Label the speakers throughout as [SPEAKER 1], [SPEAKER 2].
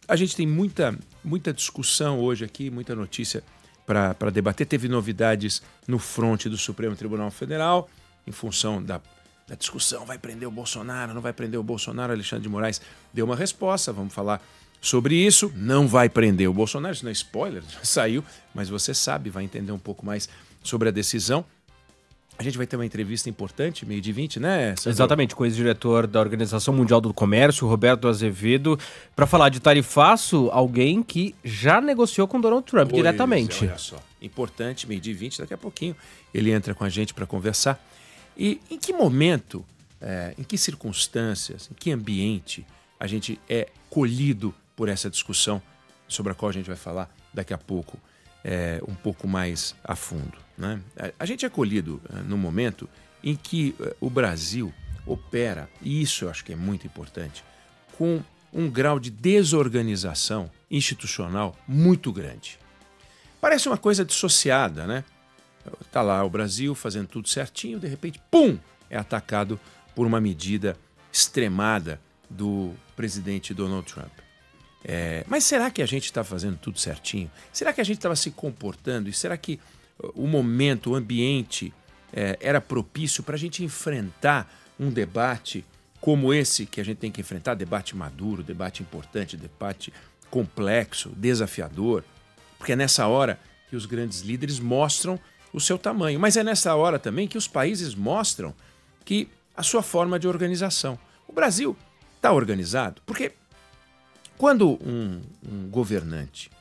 [SPEAKER 1] A gente tem muita discussão hoje aqui, muita notícia para debater. Teve novidades no fronte do Supremo Tribunal Federal, em função da discussão, vai prender o Bolsonaro, não vai prender o Bolsonaro. Alexandre de Moraes deu uma resposta, vamos falar sobre isso. Não vai prender o Bolsonaro, isso não é spoiler, já saiu, mas você sabe, vai entender um pouco mais sobre a decisão. A gente vai ter uma entrevista importante, 12h20, né, Sandro?
[SPEAKER 2] Exatamente, com o ex-diretor da Organização Mundial do Comércio, Roberto Azevedo, para falar de tarifaço, alguém que já negociou com Donald Trump diretamente.
[SPEAKER 1] Olha só, importante, 12h20, daqui a pouquinho ele entra com a gente para conversar. E em que momento, em que circunstâncias, em que ambiente a gente é colhido por essa discussão sobre a qual a gente vai falar daqui a pouco um pouco mais a fundo, né? A gente é colhido no momento em que o Brasil opera, e isso eu acho que é muito importante, com um grau de desorganização institucional muito grande. Parece uma coisa dissociada, né? Está lá o Brasil fazendo tudo certinho, de repente, pum, é atacado por uma medida extremada do presidente Donald Trump. Mas será que a gente está fazendo tudo certinho? Será que a gente estava se comportando? E será que o momento, o ambiente era propício para a gente enfrentar um debate como esse que a gente tem que enfrentar? Debate maduro, debate importante, debate complexo, desafiador. Porque é nessa hora que os grandes líderes mostram o seu tamanho. Mas é nessa hora também que os países mostram que a sua forma de organização. O Brasil está organizado porque quando um governante,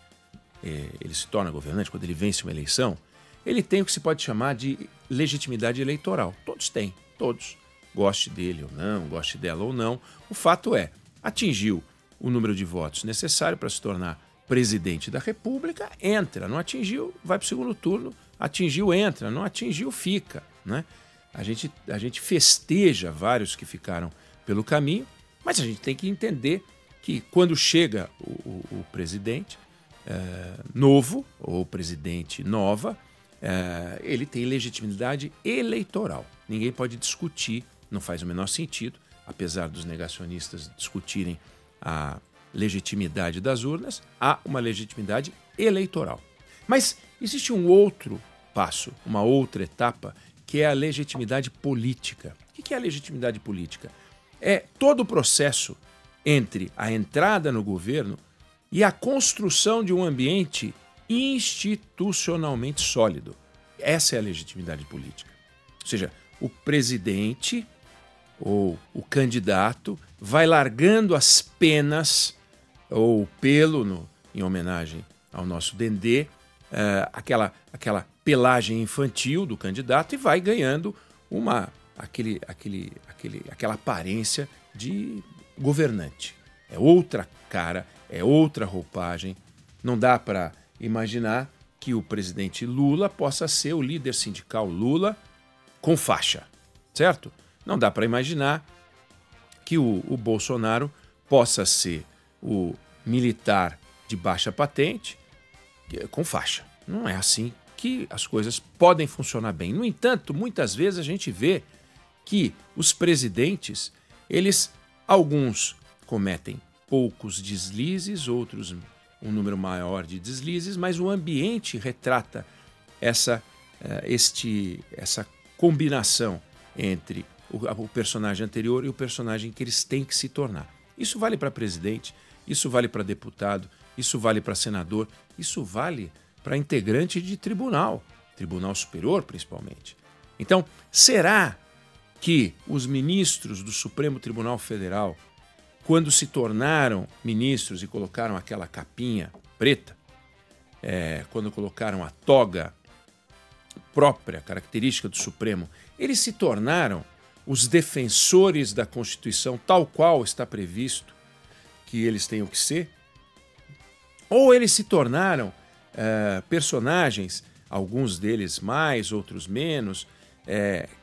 [SPEAKER 1] ele se torna governante, quando ele vence uma eleição, ele tem o que se pode chamar de legitimidade eleitoral. Todos têm, todos. Goste dele ou não, goste dela ou não. O fato é, atingiu o número de votos necessário para se tornar presidente da República, entra. Não atingiu, vai para o segundo turno. Atingiu, entra. Não atingiu, fica, né? A gente festeja vários que ficaram pelo caminho, mas a gente tem que entender que quando chega o presidente novo, ou presidente nova, ele tem legitimidade eleitoral. Ninguém pode discutir, não faz o menor sentido, apesar dos negacionistas discutirem a legitimidade das urnas, há uma legitimidade eleitoral. Mas existe um outro passo, uma outra etapa, que é a legitimidade política. O que é a legitimidade política? É todo o processo entre a entrada no governo e a construção de um ambiente institucionalmente sólido. Essa é a legitimidade política. Ou seja, o presidente ou o candidato vai largando as penas ou o pelo, em homenagem ao nosso Dendê, aquela pelagem infantil do candidato e vai ganhando aquela aparência de governante. É outra cara, é outra roupagem. Não dá para imaginar que o presidente Lula possa ser o líder sindical Lula com faixa, certo? Não dá para imaginar que o Bolsonaro possa ser o militar de baixa patente com faixa. Não é assim que as coisas podem funcionar bem. No entanto, muitas vezes a gente vê que os presidentes, alguns cometem poucos deslizes, outros um número maior de deslizes, mas o ambiente retrata essa combinação entre o personagem anterior e o personagem que eles têm que se tornar. Isso vale para presidente, isso vale para deputado, isso vale para senador, isso vale para integrante de tribunal superior principalmente. Então, será que os ministros do Supremo Tribunal Federal, quando se tornaram ministros e colocaram aquela capinha preta, quando colocaram a toga própria, característica do Supremo, eles se tornaram os defensores da Constituição tal qual está previsto que eles tenham que ser? Ou eles se tornaram personagens, alguns deles mais, outros menos,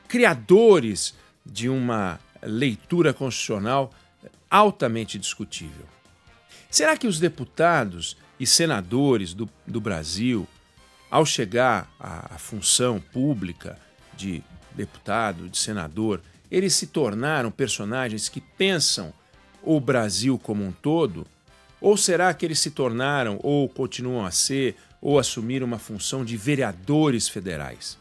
[SPEAKER 1] criadores de uma leitura constitucional altamente discutível? Será que os deputados e senadores do Brasil, ao chegar à função pública de deputado, de senador, eles se tornaram personagens que pensam o Brasil como um todo? Ou será que eles se tornaram, ou continuam a ser, ou assumiram uma função de vereadores federais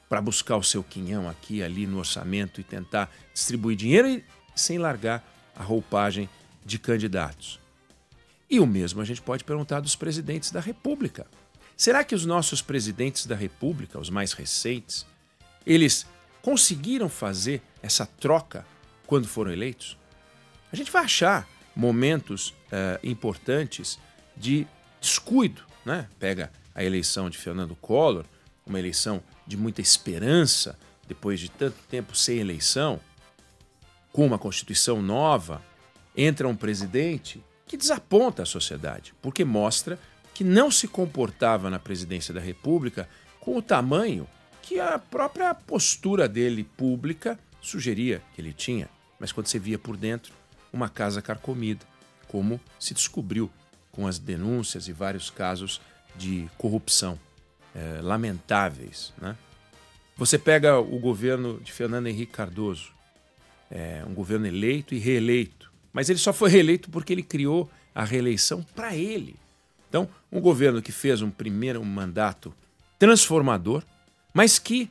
[SPEAKER 1] para buscar o seu quinhão aqui e ali no orçamento e tentar distribuir dinheiro e sem largar a roupagem de candidatos? E o mesmo a gente pode perguntar dos presidentes da República. Será que os nossos presidentes da República, os mais recentes, eles conseguiram fazer essa troca quando foram eleitos? A gente vai achar momentos importantes de descuido, né? Pega a eleição de Fernando Collor, uma eleição de muita esperança, depois de tanto tempo sem eleição, com uma Constituição nova, entra um presidente que desaponta a sociedade, porque mostra que não se comportava na presidência da República com o tamanho que a própria postura dele pública sugeria que ele tinha. Mas quando você via por dentro, uma casa carcomida, como se descobriu com as denúncias e vários casos de corrupção lamentáveis, né? Você pega o governo de Fernando Henrique Cardoso, um governo eleito e reeleito, mas ele só foi reeleito porque ele criou a reeleição para ele. Então, um governo que fez um primeiro mandato transformador, mas que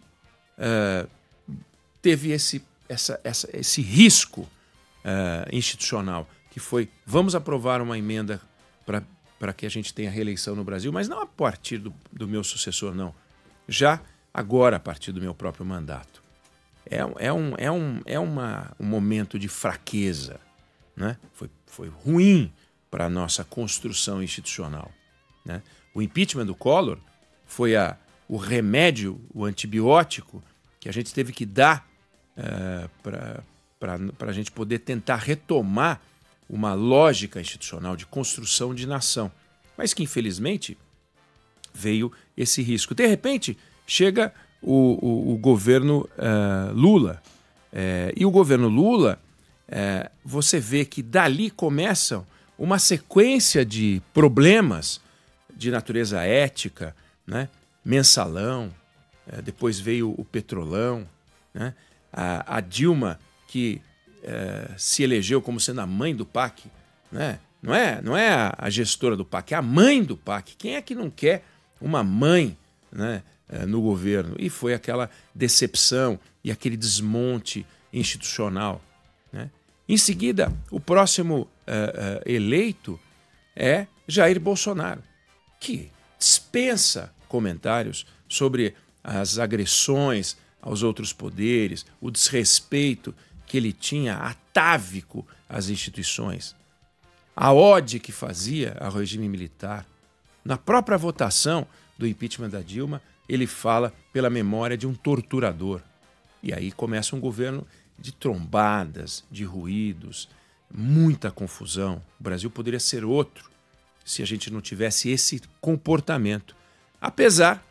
[SPEAKER 1] teve esse risco institucional, que foi: vamos aprovar uma emenda para que a gente tenha reeleição no Brasil, mas não a partir do meu sucessor, não. Já agora, a partir do meu próprio mandato. Um momento de fraqueza, né? Foi ruim para a nossa construção institucional, né? O impeachment do Collor foi o remédio, o antibiótico que a gente teve que dar para a gente poder tentar retomar uma lógica institucional de construção de nação, mas que infelizmente veio esse risco. De repente chega o governo Lula, e o governo Lula, você vê que dali começam uma sequência de problemas de natureza ética, né? Mensalão, depois veio o Petrolão, né? A Dilma, que se elegeu como sendo a mãe do PAC, né? Não é a gestora do PAC, é a mãe do PAC. Quem é que não quer uma mãe, né, no governo? E foi aquela decepção e aquele desmonte institucional, né? Em seguida, o próximo eleito é Jair Bolsonaro, que dispensa comentários sobre as agressões aos outros poderes, o desrespeito que ele tinha atávico às instituições, a ode que fazia ao regime militar. Na própria votação do impeachment da Dilma, ele fala pela memória de um torturador. E aí começa um governo de trombadas, de ruídos, muita confusão. O Brasil poderia ser outro se a gente não tivesse esse comportamento, apesar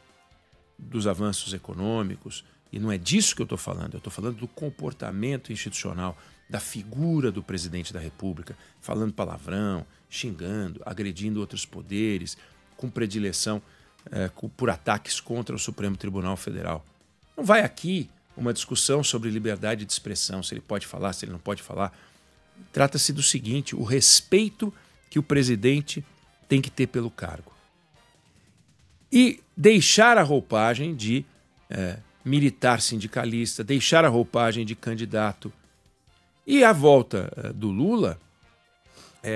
[SPEAKER 1] dos avanços econômicos. E não é disso que eu estou falando, eu estou falando do comportamento institucional, da figura do presidente da República, falando palavrão, xingando, agredindo outros poderes, com predileção por ataques contra o Supremo Tribunal Federal. Não vai aqui uma discussão sobre liberdade de expressão, se ele pode falar, se ele não pode falar. Trata-se do seguinte: o respeito que o presidente tem que ter pelo cargo. E deixar a roupagem de militar sindicalista, deixar a roupagem de candidato. E a volta do Lula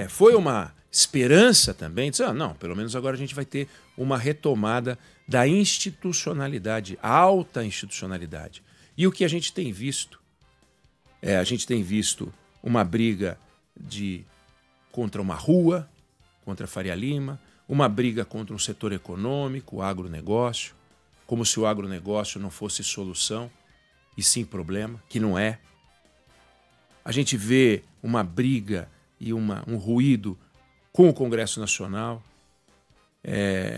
[SPEAKER 1] foi uma esperança também, dizer, não, pelo menos agora a gente vai ter uma retomada da institucionalidade, alta institucionalidade. E o que a gente tem visto? A gente tem visto uma briga contra uma rua, contra a Faria Lima, uma briga contra um setor econômico, o agronegócio, como se o agronegócio não fosse solução, e sim problema, que não é. A gente vê uma briga e um ruído com o Congresso Nacional.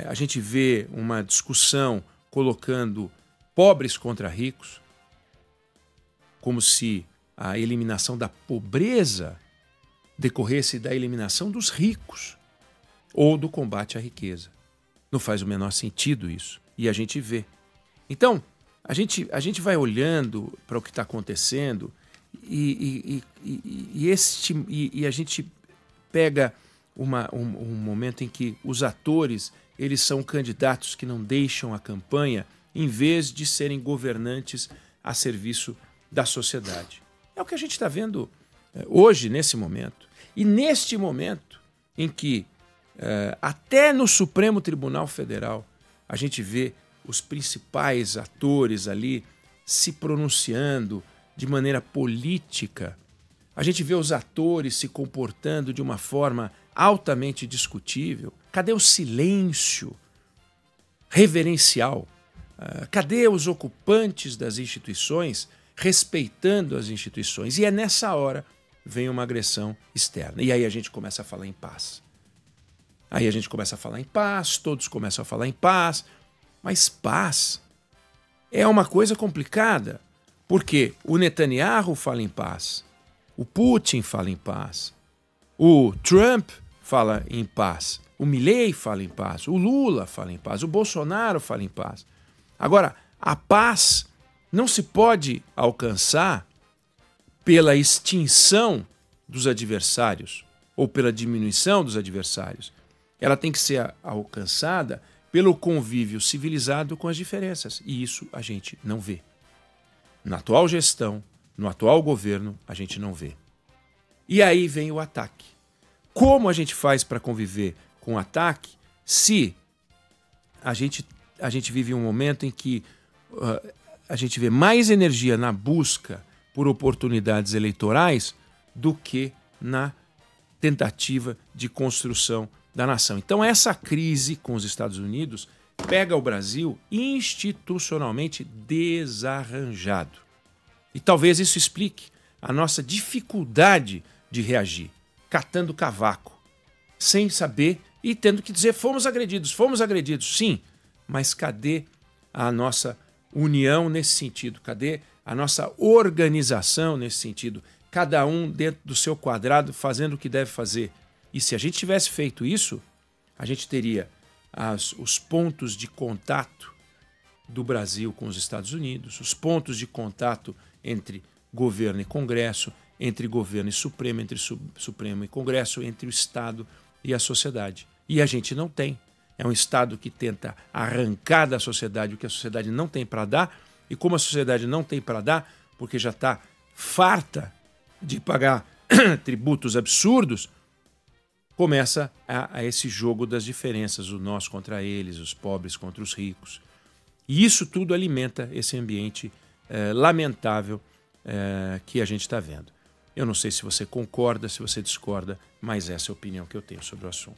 [SPEAKER 1] A gente vê uma discussão colocando pobres contra ricos, como se a eliminação da pobreza decorresse da eliminação dos ricos ou do combate à riqueza. Não faz o menor sentido isso. E a gente vê. Então, a gente vai olhando para o que está acontecendo E a gente pega um momento em que os atores eles são candidatos que não deixam a campanha em vez de serem governantes a serviço da sociedade. É o que a gente está vendo hoje, nesse momento. E neste momento em que até no Supremo Tribunal Federal a gente vê os principais atores ali se pronunciando de maneira política, a gente vê os atores se comportando de uma forma altamente discutível. Cadê o silêncio reverencial? Cadê os ocupantes das instituições respeitando as instituições? E é nessa hora vem uma agressão externa. E aí a gente começa a falar em paz. Aí a gente começa a falar em paz, todos começam a falar em paz, mas paz é uma coisa complicada, porque o Netanyahu fala em paz, o Putin fala em paz, o Trump fala em paz, o Milei fala em paz, o Lula fala em paz, o Bolsonaro fala em paz. Agora, a paz não se pode alcançar pela extinção dos adversários ou pela diminuição dos adversários. Ela tem que ser alcançada pelo convívio civilizado com as diferenças. E isso a gente não vê. Na atual gestão, no atual governo, a gente não vê. E aí vem o ataque. Como a gente faz para conviver com o ataque se a gente vive um momento em que a gente vê mais energia na busca por oportunidades eleitorais do que na tentativa de construção da nação. Então essa crise com os Estados Unidos pega o Brasil institucionalmente desarranjado. E talvez isso explique a nossa dificuldade de reagir, catando cavaco, sem saber e tendo que dizer fomos agredidos, sim, mas cadê a nossa união nesse sentido? Cadê a nossa organização nesse sentido? Cada um dentro do seu quadrado fazendo o que deve fazer. E se a gente tivesse feito isso, a gente teria os pontos de contato do Brasil com os Estados Unidos, os pontos de contato entre governo e Congresso, entre governo e Supremo, entre Supremo e Congresso, entre o Estado e a sociedade. E a gente não tem. É um Estado que tenta arrancar da sociedade o que a sociedade não tem para dar, e como a sociedade não tem para dar, porque já está farta de pagar tributos absurdos, começa a esse jogo das diferenças, o nós contra eles, os pobres contra os ricos. E isso tudo alimenta esse ambiente lamentável que a gente está vendo. Eu não sei se você concorda, se você discorda, mas essa é a opinião que eu tenho sobre o assunto.